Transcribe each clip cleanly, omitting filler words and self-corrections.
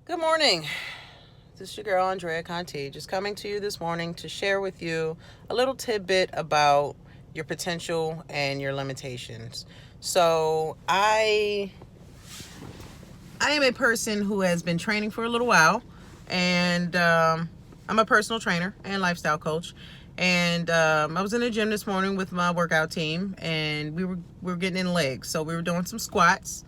Good morning. This is your girl Andrea Conti, just coming to you this morning to share with you a little tidbit about your potential and your limitations. So, I am a person who has been training for a little while, and I'm a personal trainer and lifestyle coach. And I was in the gym this morning with my workout team, and we were getting in legs, so we were doing some squats.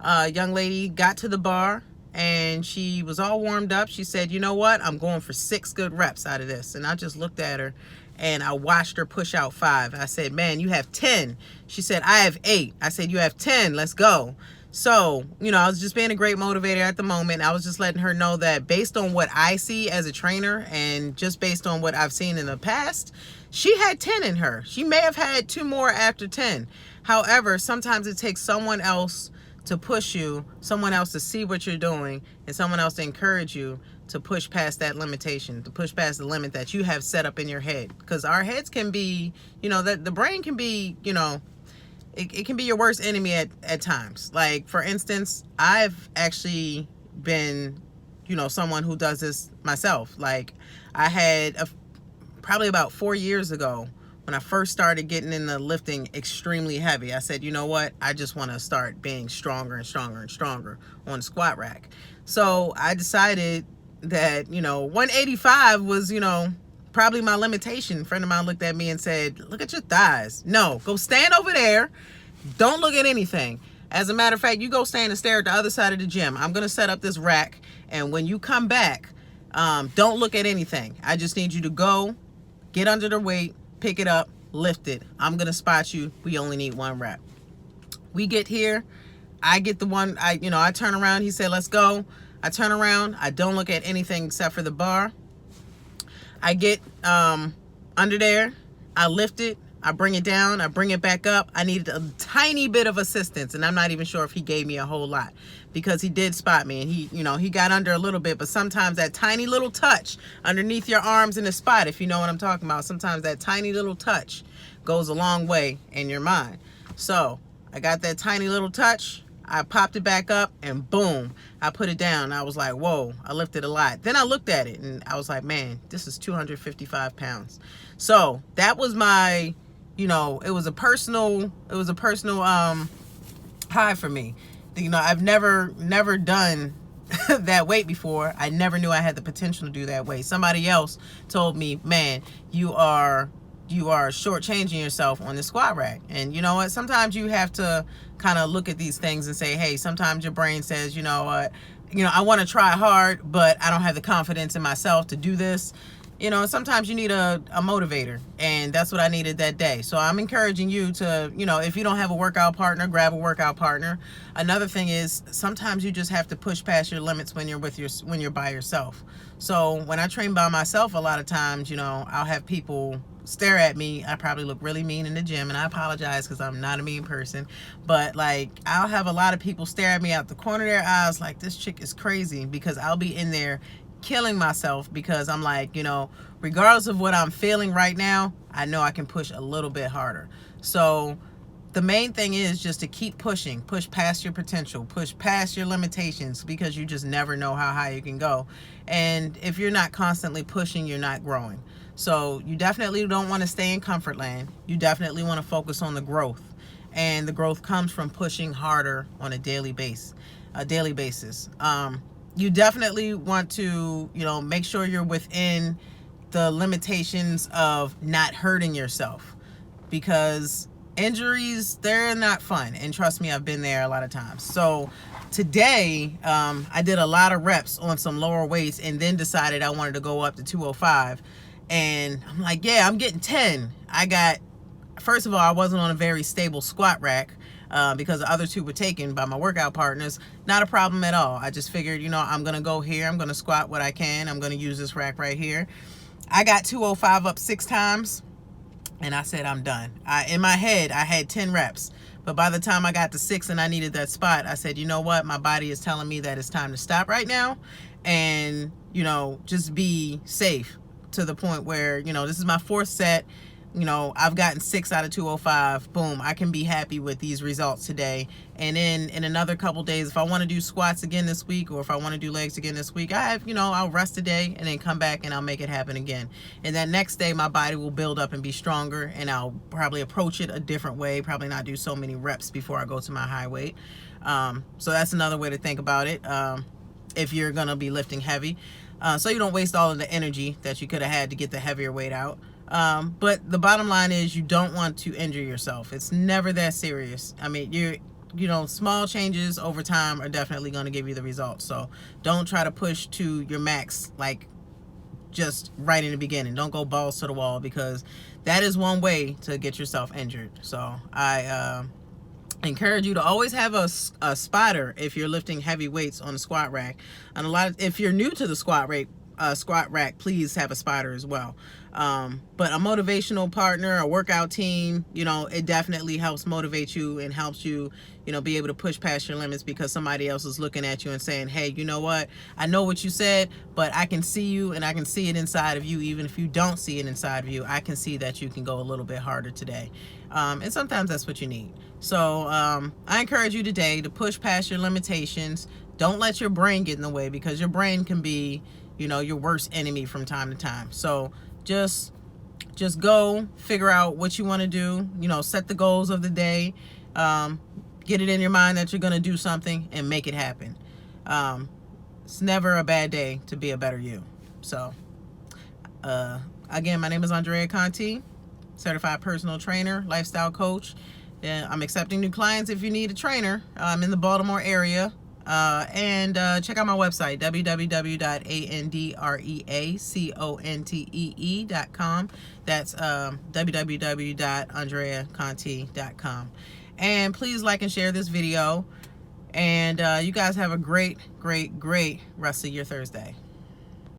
A young lady got to the bar and she was all warmed up. She said, "You know what? I'm going for 6 good reps out of this." And I just looked at her and I watched her push out 5. I said, "Man, you have 10." She said, "I have 8." I said, "You have 10. Let's go." So, I was just being a great motivator at the moment. I was just letting her know that based on what I see as a trainer and just based on what I've seen in the past, she had 10 in her. She may have had 2 more after 10. However, sometimes it takes someone else to push you, someone else to see what you're doing, and someone else to encourage you to push past that limitation, to push past the limit that you have set up in your head. Because our heads can be, that the brain can be, it can be your worst enemy at times. Like, for instance, I've actually been, someone who does this myself. Like, I had probably about 4 years ago, when I first started getting into lifting extremely heavy, I said, you know what? I just want to start being stronger and stronger and stronger on the squat rack. So I decided that, 185 was, probably my limitation. A friend of mine looked at me and said, "Look at your thighs. No, go stand over there. Don't look at anything. As a matter of fact, you go stand and stare at the other side of the gym. I'm going to set up this rack. And when you come back, don't look at anything. I just need you to go, get under the weight, pick it up, lift it. I'm going to spot you. We only need 1 rep." We get here. I get the one, I turn around. He said, "Let's go." I turn around. I don't look at anything except for the bar. I get under there. I lift it. I bring it down. I bring it back up. I needed a tiny bit of assistance, and I'm not even sure if he gave me a whole lot, because he did spot me, and he got under a little bit. But sometimes that tiny little touch underneath your arms in the spot, if you know what I'm talking about, sometimes that tiny little touch goes a long way in your mind. So I got that tiny little touch. I popped it back up, and boom, I put it down. I was like, whoa, I lifted a lot. Then I looked at it and I was like, man, this is 255 pounds. So that was my, it was a personal high for me. I've never done that weight before. I never knew I had the potential to do that weight. Somebody else told me, "Man, you are shortchanging yourself on the squat rack." And you know what? Sometimes you have to kind of look at these things and say, hey, sometimes your brain says, you know what, I want to try hard, but I don't have the confidence in myself to do this. Sometimes you need a motivator, and that's what I needed that day. So I'm encouraging you to, if you don't have a workout partner, grab a workout partner. Another thing is, sometimes you just have to push past your limits when you're by yourself. So when I train by myself, a lot of times, I'll have people stare at me. I probably look really mean in the gym, and I apologize because I'm not a mean person, but like, I'll have a lot of people stare at me out the corner of their eyes like, this chick is crazy, because I'll be in there killing myself, because I'm like, regardless of what I'm feeling right now, I know I can push a little bit harder. So the main thing is just to keep pushing, push past your potential, push past your limitations, because you just never know how high you can go. And if you're not constantly pushing, you're not growing. So you definitely don't want to stay in comfort land. You definitely want to focus on the growth. And the growth comes from pushing harder on a daily basis. You definitely want to, make sure you're within the limitations of not hurting yourself, because injuries, they're not fun. And trust me, I've been there a lot of times. So today, I did a lot of reps on some lower weights, and then decided I wanted to go up to 205. And I'm like, yeah, I'm getting 10. First of all, I wasn't on a very stable squat rack, because the other 2 were taken by my workout partners. Not a problem at all. I just figured, I'm going to go here. I'm going to squat what I can. I'm going to use this rack right here. I got 205 up 6 times, and I said, I'm done. In my head, I had 10 reps. But by the time I got to 6 and I needed that spot, I said, you know what? My body is telling me that it's time to stop right now, and, just be safe, to the point where, this is my 4th set. I've gotten 6 out of 205. Boom, I can be happy with these results today. And then in another couple days, if I want to do squats again this week, or if I want to do legs again this week, I'll rest a day and then come back and I'll make it happen again. And that next day, my body will build up and be stronger, and I'll probably approach it a different way, probably not do so many reps before I go to my high weight. So that's another way to think about it. If you're going to be lifting heavy, so you don't waste all of the energy that you could have had to get the heavier weight out. But the bottom line is, you don't want to injure yourself. It's never that serious. I mean, small changes over time are definitely going to give you the results. So don't try to push to your max, like just right in the beginning. Don't go balls to the wall, because that is one way to get yourself injured. So I encourage you to always have a spotter if you're lifting heavy weights on the squat rack. And if you're new to the squat rack, please have a spotter as well. But a motivational partner, a workout team, it definitely helps motivate you and helps you, be able to push past your limits, because somebody else is looking at you and saying, hey, you know what? I know what you said, but I can see you, and I can see it inside of you. Even if you don't see it inside of you, I can see that you can go a little bit harder today. And sometimes that's what you need. So I encourage you today to push past your limitations. Don't let your brain get in the way, because your brain can be, your worst enemy from time to time. So just go figure out what you want to do, set the goals of the day, get it in your mind that you're going to do something, and make it happen. It's never a bad day to be a better you. So again, my name is Andrea Conti, certified personal trainer, lifestyle coach. I'm accepting new clients if you need a trainer. I'm in the Baltimore area. And check out my website, www.andreacontee.com. That's www.andreaconti.com. And please like and share this video. And you guys have a great rest of your Thursday.